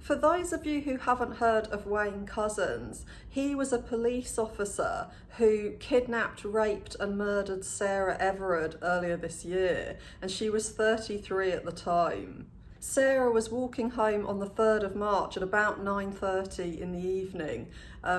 For those of you who haven't heard of Wayne Couzens, he was a police officer who kidnapped, raped and murdered Sarah Everard earlier this year, and she was 33 at the time. Sarah was walking home on the 3rd of March at about 9:30 in the evening.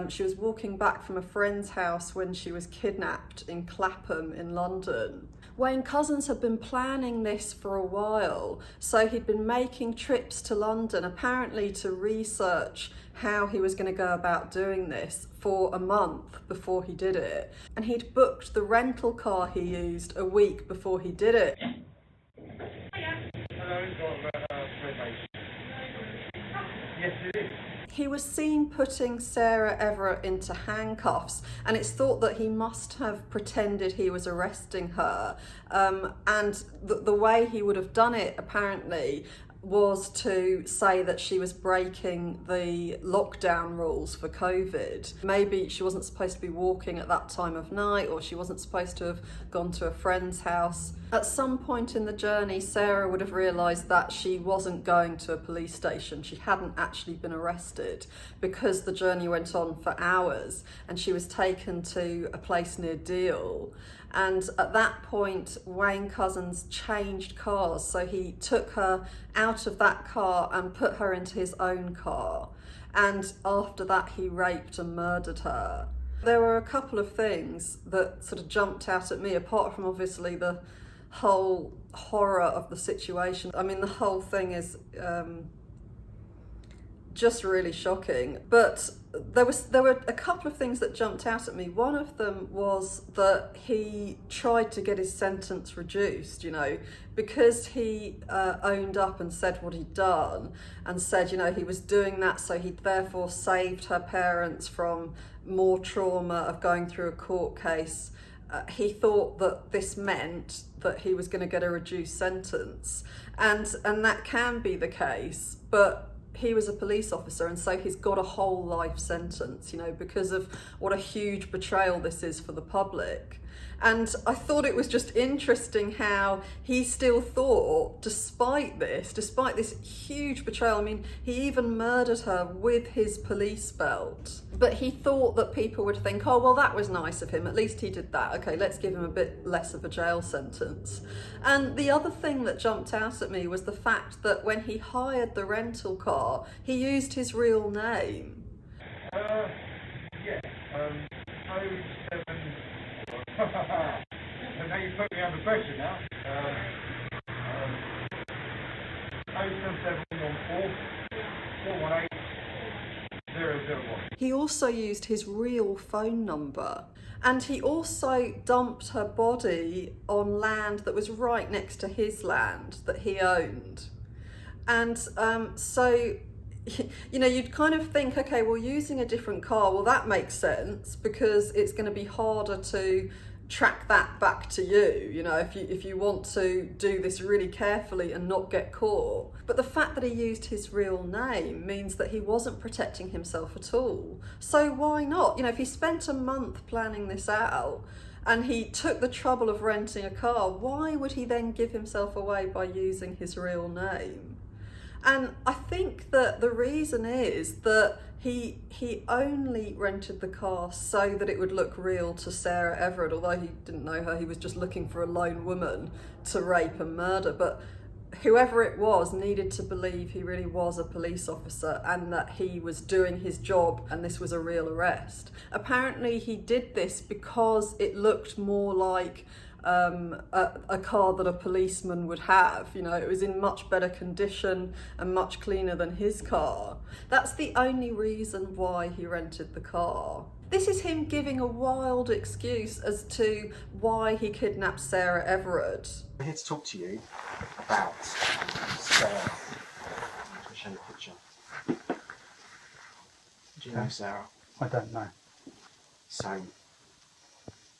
She was walking back from a friend's house when she was kidnapped in Clapham in London. Wayne Couzens had been planning this for a while, so he'd been making trips to London apparently to research how he was going to go about doing this for a month before he did it. And he'd booked the rental car he used a week before he did it. Yes, it is. He was seen putting Sarah Everard into handcuffs, and it's thought that he must have pretended he was arresting her. And the way he would have done it, apparently, was to say that she was breaking the lockdown rules for COVID. Maybe she wasn't supposed to be walking at that time of night, or she wasn't supposed to have gone to a friend's house. At some point in the journey, Sarah would have realised that she wasn't going to a police station. She hadn't actually been arrested because the journey went on for hours, and she was taken to a place near Deal. And at that point, Wayne Couzens changed cars. So he took her out of that car and put her into his own car. And after that, he raped and murdered her. There were a couple of things that sort of jumped out at me, apart from obviously the whole horror of the situation. I mean, the whole thing is just really shocking. But there were a couple of things that jumped out at me. One of them was that he tried to get his sentence reduced, because he owned up and said what he'd done, and said, he was doing that so he'd therefore saved her parents from more trauma of going through a court case. He thought that this meant that he was going to get a reduced sentence, and that can be the case, but he was a police officer, and so he's got a whole life sentence, because of what a huge betrayal this is for the public. And I thought it was just interesting how he still thought, despite this huge betrayal, I mean, he even murdered her with his police belt. But he thought that people would think, oh, well, that was nice of him. At least he did that. Okay, let's give him a bit less of a jail sentence. And the other thing that jumped out at me was the fact that when he hired the rental car, he used his real name. Yeah. 07. And now you put me under pressure now. 07714 418 001. He also used his real phone number, and he also dumped her body on land that was right next to his land that he owned. And so you'd kind of think, okay, well, using a different car, well, that makes sense because it's going to be harder to track that back to you, if you want to do this really carefully and not get caught. But the fact that he used his real name means that he wasn't protecting himself at all. So why not? If he spent a month planning this out and he took the trouble of renting a car, why would he then give himself away by using his real name? And I think that the reason is that he only rented the car so that it would look real to Sarah Everard, although he didn't know her. He was just looking for a lone woman to rape and murder. But whoever it was needed to believe he really was a police officer and that he was doing his job and this was a real arrest. Apparently he did this because it looked more like a car that a policeman would have. It was in much better condition and much cleaner than his car. That's the only reason why he rented the car. This is him giving a wild excuse as to why he kidnapped Sarah Everard. I'm here to talk to you about Sarah. I'm going to show you a picture. Do you know Sarah? I don't know. So,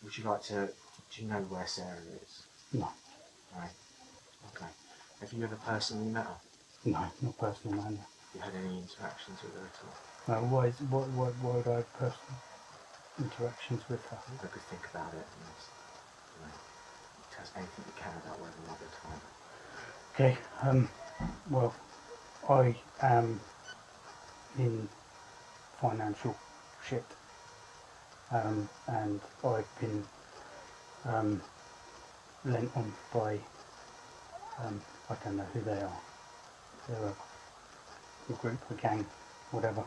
would you like to... Do you know where Sarah is? No. No? Okay. Have you ever personally met her? No, not personally, no. Have you had any interactions with her at all? No, why would I have personal interactions with her? Have a good think about it and tell us anything you can about whether or not you're time. Okay, well, I am in financial shit, and I've been lent on by I don't know who they are. They're a group, a gang, whatever,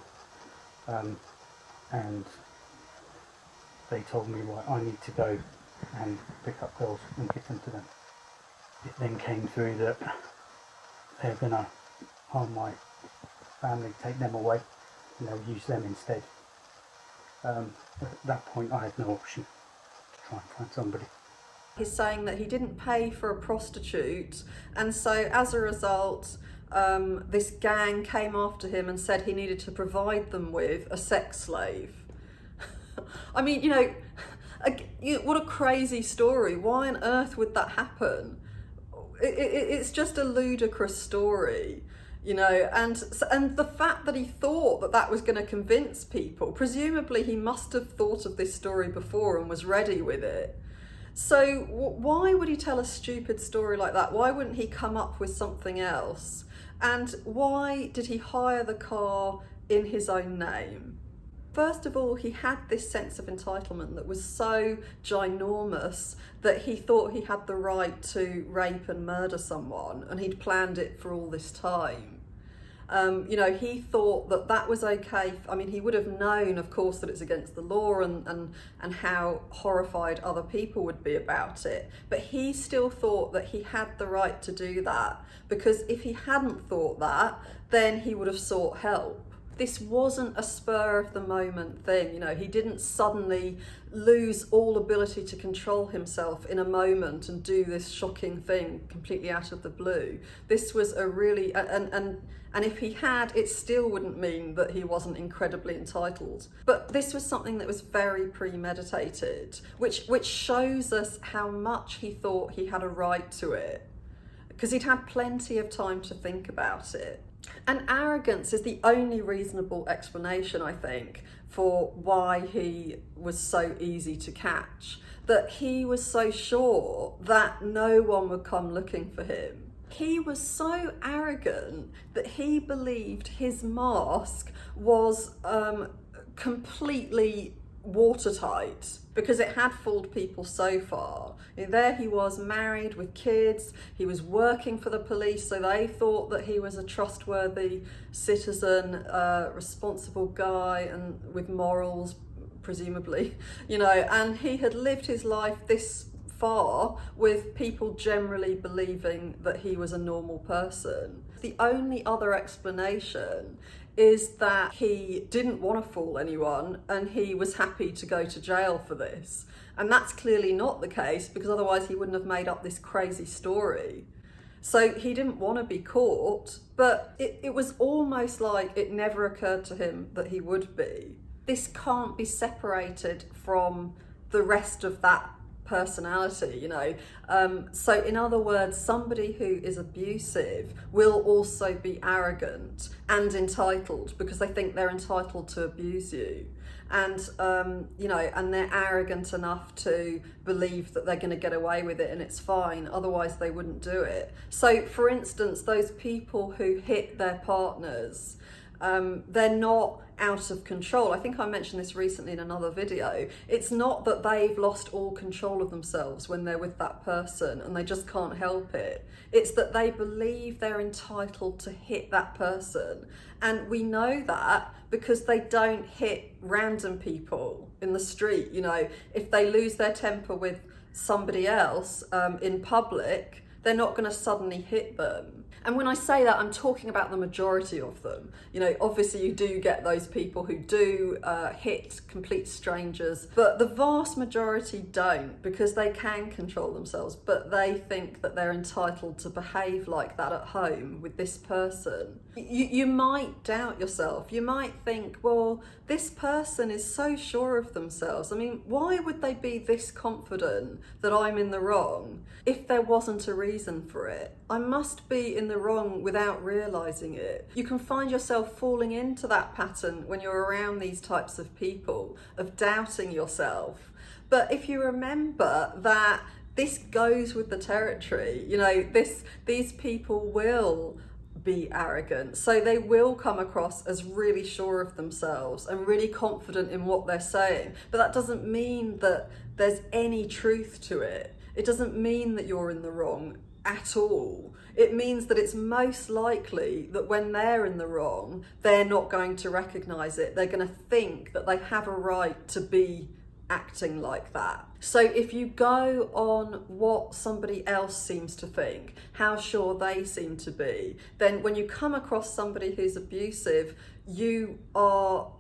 and they told me, right, I need to go and pick up girls and give them to them. It then came through that they're going to harm my family, take them away, and they'll use them instead. At that point I had no option to try and find somebody. He's saying that he didn't pay for a prostitute, and so as a result this gang came after him and said he needed to provide them with a sex slave. I mean, what a crazy story. Why on earth would that happen? It's just a ludicrous story, and the fact that he thought that that was going to convince people, presumably he must have thought of this story before and was ready with it. So why would he tell a stupid story like that? Why wouldn't he come up with something else? And why did he hire the car in his own name? First of all, he had this sense of entitlement that was so ginormous that he thought he had the right to rape and murder someone, and he'd planned it for all this time. He thought that that was okay. I mean, he would have known, of course, that it's against the law and how horrified other people would be about it. But he still thought that he had the right to do that, because if he hadn't thought that, then he would have sought help. This wasn't a spur of the moment thing, he didn't suddenly lose all ability to control himself in a moment and do this shocking thing completely out of the blue. This was a really, and if he had, it still wouldn't mean that he wasn't incredibly entitled. But this was something that was very premeditated, which shows us how much he thought he had a right to it, because he'd had plenty of time to think about it. And arrogance is the only reasonable explanation, I think, for why he was so easy to catch. That he was so sure that no one would come looking for him. He was so arrogant that he believed his mask was completely watertight, because it had fooled people so far. There he was, married with kids, he was working for the police, so they thought that he was a trustworthy citizen, responsible guy and with morals, presumably, and he had lived his life this far with people generally believing that he was a normal person. The only other explanation is that he didn't want to fool anyone and he was happy to go to jail for this. And that's clearly not the case, because otherwise he wouldn't have made up this crazy story. So he didn't want to be caught, but it was almost like it never occurred to him that he would be. This can't be separated from the rest of that personality, so in other words, somebody who is abusive will also be arrogant and entitled, because they think they're entitled to abuse you, and and they're arrogant enough to believe that they're going to get away with it and it's fine, otherwise they wouldn't do it. So for instance, those people who hit their partners, they're not out of control. I think I mentioned this recently in another video. It's not that they've lost all control of themselves when they're with that person and they just can't help it. It's that they believe they're entitled to hit that person. And we know that because they don't hit random people in the street. If they lose their temper with somebody else in public, they're not going to suddenly hit them. And when I say that, I'm talking about the majority of them. Obviously you do get those people who do hit complete strangers, but the vast majority don't, because they can control themselves, but they think that they're entitled to behave like that at home with this person. You might doubt yourself. You might think, well, this person is so sure of themselves. I mean, why would they be this confident that I'm in the wrong if there wasn't a reason for it? I must be in the wrong without realising it. You can find yourself falling into that pattern when you're around these types of people, of doubting yourself. But if you remember that this goes with the territory, these people will be arrogant. So they will come across as really sure of themselves and really confident in what they're saying. But that doesn't mean that there's any truth to it. It doesn't mean that you're in the wrong at all. It means that it's most likely that when they're in the wrong, they're not going to recognise it. They're going to think that they have a right to be acting like that. So if you go on what somebody else seems to think, how sure they seem to be, then when you come across somebody who's abusive, you are,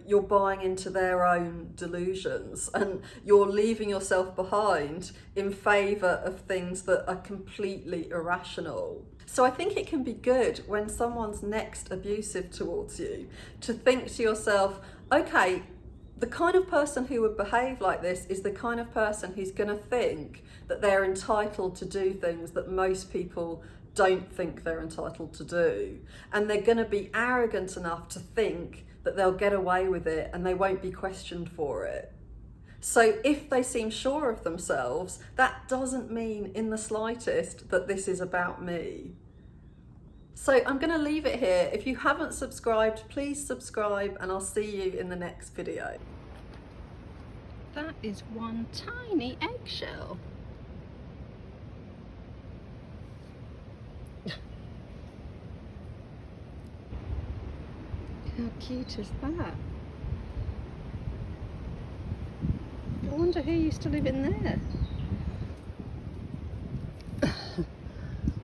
you're buying into their own delusions and you're leaving yourself behind in favour of things that are completely irrational. So I think it can be good when someone's next abusive towards you to think to yourself, okay, the kind of person who would behave like this is the kind of person who's going to think that they're entitled to do things that most people don't think they're entitled to do. And they're going to be arrogant enough to think that they'll get away with it and they won't be questioned for it. So if they seem sure of themselves, that doesn't mean in the slightest that this is about me. So I'm going to leave it here. If you haven't subscribed, please subscribe and I'll see you in the next video. That is one tiny eggshell. How cute is that? I wonder who used to live in there.